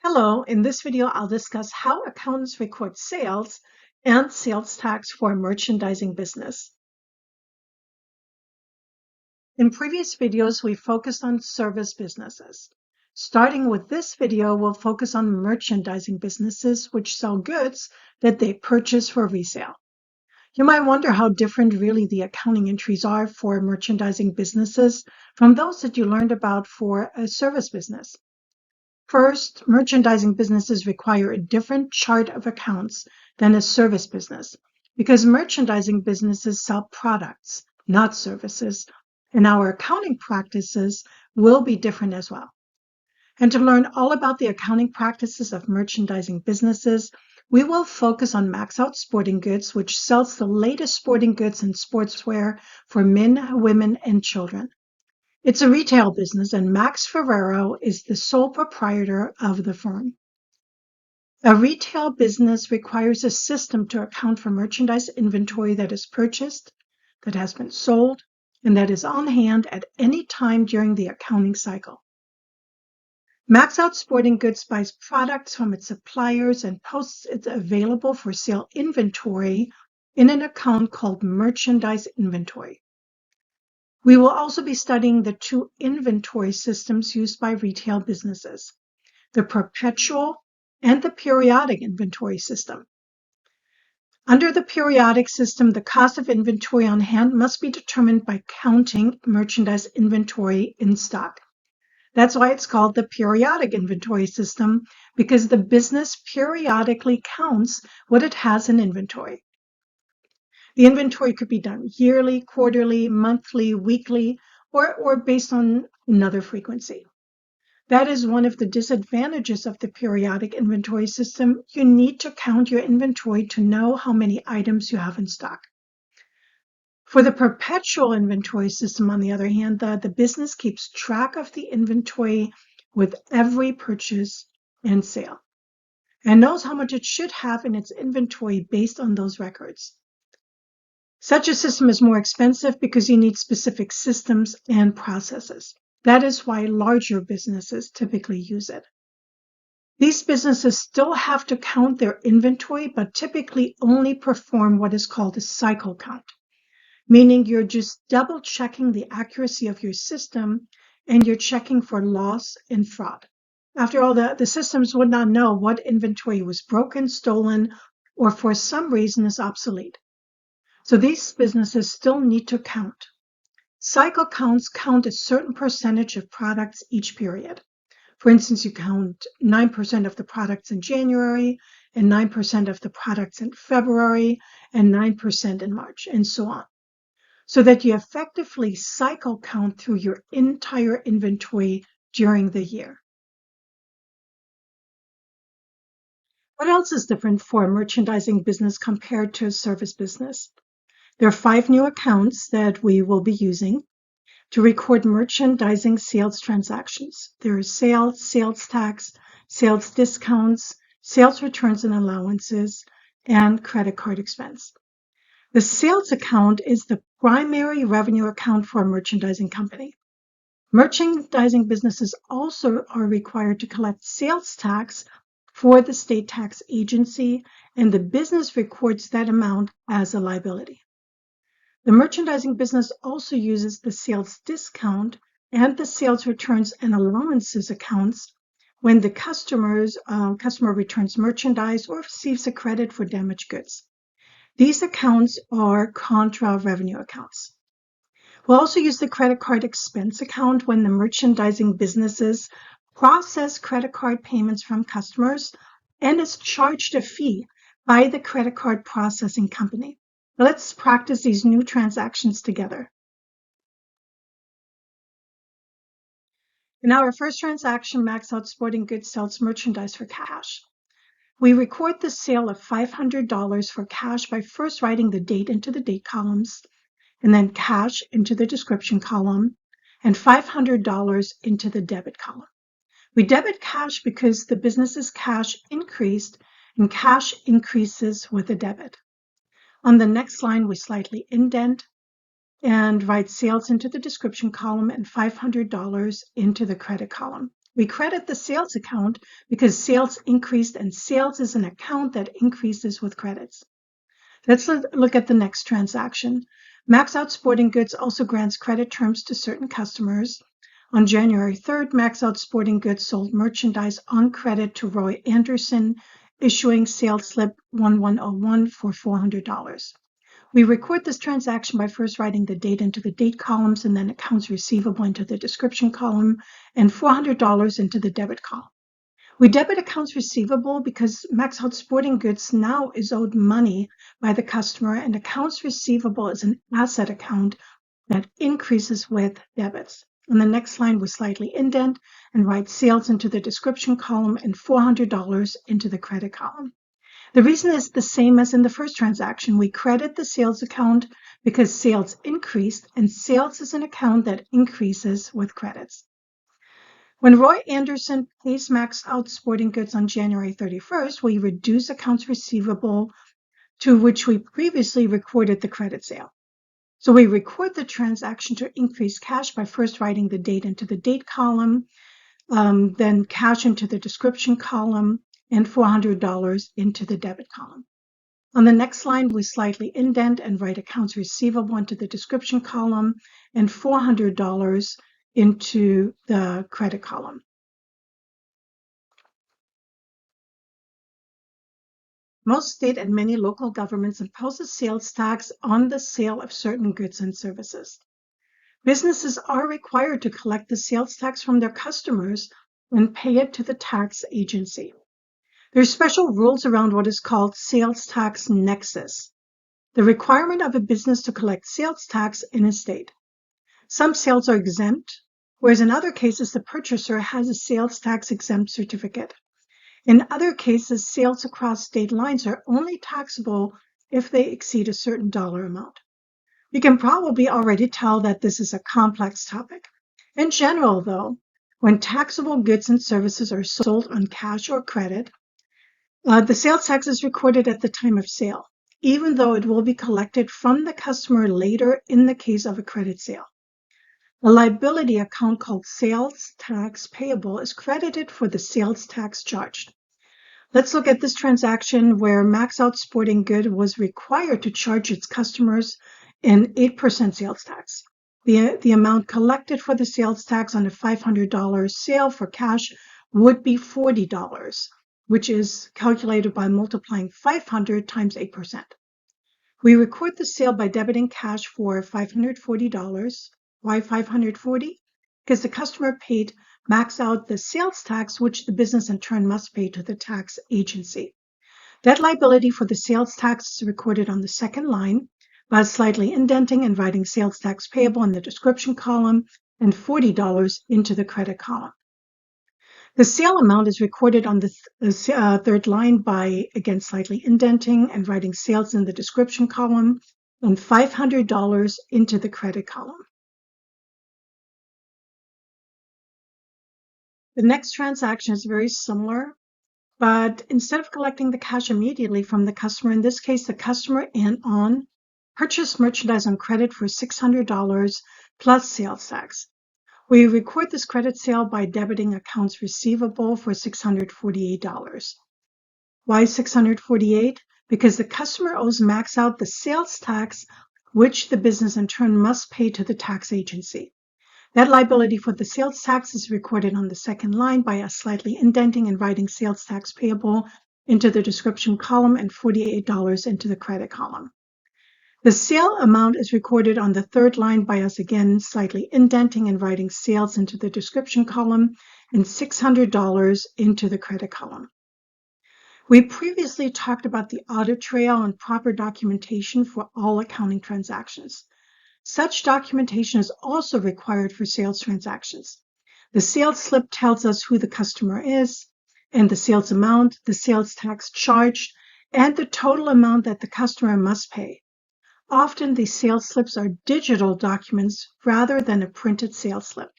Hello, in this video I'll discuss how accountants record sales and sales tax for a merchandising business. In previous videos we focused on service businesses. Starting with this video, we'll focus on merchandising businesses which sell goods that they purchase for resale. You might wonder how different really the accounting entries are for merchandising businesses from those that you learned about for a service business. First, merchandising businesses require a different chart of accounts than a service business because merchandising businesses sell products, not services, and our accounting practices will be different as well. And to learn all about the accounting practices of merchandising businesses, we will focus on Max Out Sporting Goods, which sells the latest sporting goods and sportswear for men, women, and children. It's a retail business, and Max Ferrero is the sole proprietor of the firm. A retail business requires a system to account for merchandise inventory that is purchased, that has been sold, and that is on hand at any time during the accounting cycle. Max Out Sporting Goods buys products from its suppliers and posts its available for sale inventory in an account called merchandise inventory. We will also be studying the two inventory systems used by retail businesses, the perpetual and the periodic inventory system. Under the periodic system, the cost of inventory on hand must be determined by counting merchandise inventory in stock. That's why it's called the periodic inventory system, because the business periodically counts what it has in inventory. The inventory could be done yearly, quarterly, monthly, weekly, or based on another frequency. That is one of the disadvantages of the periodic inventory system. You need to count your inventory to know how many items you have in stock. For the perpetual inventory system, on the other hand, the business keeps track of the inventory with every purchase and sale and knows how much it should have in its inventory based on those records. Such a system is more expensive because you need specific systems and processes. That is why larger businesses typically use it. These businesses still have to count their inventory, but typically only perform what is called a cycle count, meaning you're just double checking the accuracy of your system and you're checking for loss and fraud. After all, the systems would not know what inventory was broken, stolen, or for some reason is obsolete. So these businesses still need to count. Cycle counts count a certain percentage of products each period. For instance, you count 9% of the products in January, and 9% of the products in February, and 9% in March, and so on, so that you effectively cycle count through your entire inventory during the year. What else is different for a merchandising business compared to a service business? There are 5 new accounts that we will be using to record merchandising sales transactions. There is sales, sales tax, sales discounts, sales returns and allowances, and credit card expense. The sales account is the primary revenue account for a merchandising company. Merchandising businesses also are required to collect sales tax for the state tax agency, and the business records that amount as a liability. The merchandising business also uses the sales discount and the sales returns and allowances accounts when the customer returns merchandise or receives a credit for damaged goods. These accounts are contra revenue accounts. We'll also use the credit card expense account when the merchandising businesses process credit card payments from customers and is charged a fee by the credit card processing company. Let's practice these new transactions together. In our first transaction, Max Out Sporting Goods sells merchandise for cash. We record the sale of $500 for cash by first writing the date into the date columns, and then cash into the description column, and $500 into the debit column. We debit cash because the business's cash increased, and cash increases with a debit. On the next line, we slightly indent and write sales into the description column and $500 into the credit column. We credit the sales account because sales increased, and sales is an account that increases with credits. Let's look at the next transaction. Max Out Sporting Goods also grants credit terms to certain customers. On January 3rd, Max Out Sporting Goods sold merchandise on credit to Roy Anderson, issuing sales slip 1101 for $400. We record this transaction by first writing the date into the date columns and then accounts receivable into the description column and $400 into the debit column. We debit accounts receivable because Max Out Sporting Goods now is owed money by the customer, and accounts receivable is an asset account that increases with debits. On the next line, we slightly indent and write sales into the description column and $400 into the credit column. The reason is the same as in the first transaction. We credit the sales account because sales increased, and sales is an account that increases with credits. When Roy Anderson pays Max Out Sporting Goods on January 31st, we reduce accounts receivable to which we previously recorded the credit sale. So we record the transaction to increase cash by first writing the date into the date column, then cash into the description column, and $400 into the debit column. On the next line, we slightly indent and write accounts receivable into the description column and $400 into the credit column. Most state and many local governments impose a sales tax on the sale of certain goods and services. Businesses are required to collect the sales tax from their customers and pay it to the tax agency. There are special rules around what is called sales tax nexus, the requirement of a business to collect sales tax in a state. Some sales are exempt, whereas in other cases the purchaser has a sales tax exempt certificate. In other cases, sales across state lines are only taxable if they exceed a certain dollar amount. You can probably already tell that this is a complex topic. In general, though, when taxable goods and services are sold on cash or credit, the sales tax is recorded at the time of sale, even though it will be collected from the customer later in the case of a credit sale. A liability account called sales tax payable is credited for the sales tax charged. Let's look at this transaction where Max Out Sporting Goods was required to charge its customers an 8% sales tax. The amount collected for the sales tax on a $500 sale for cash would be $40, which is calculated by multiplying 500 times 8%. We record the sale by debiting cash for $540. Why $540? Because the customer paid Max Out the sales tax, which the business in turn must pay to the tax agency. That liability for the sales tax is recorded on the second line by slightly indenting and writing sales tax payable in the description column and $40 into the credit column. The sale amount is recorded on the third line by, again, slightly indenting and writing sales in the description column and $500 into the credit column. The next transaction is very similar, but instead of collecting the cash immediately from the customer, in this case, the customer purchased merchandise on credit for $600 plus sales tax. We record this credit sale by debiting accounts receivable for $648. Why $648? Because the customer owes Max Out the sales tax, which the business in turn must pay to the tax agency. That liability for the sales tax is recorded on the second line by us slightly indenting and writing sales tax payable into the description column and $48 into the credit column. The sale amount is recorded on the third line by us again slightly indenting and writing sales into the description column and $600 into the credit column. We previously talked about the audit trail and proper documentation for all accounting transactions. Such documentation is also required for sales transactions. The sales slip tells us who the customer is and the sales amount, the sales tax charged, and the total amount that the customer must pay. Often these sales slips are digital documents rather than a printed sales slip.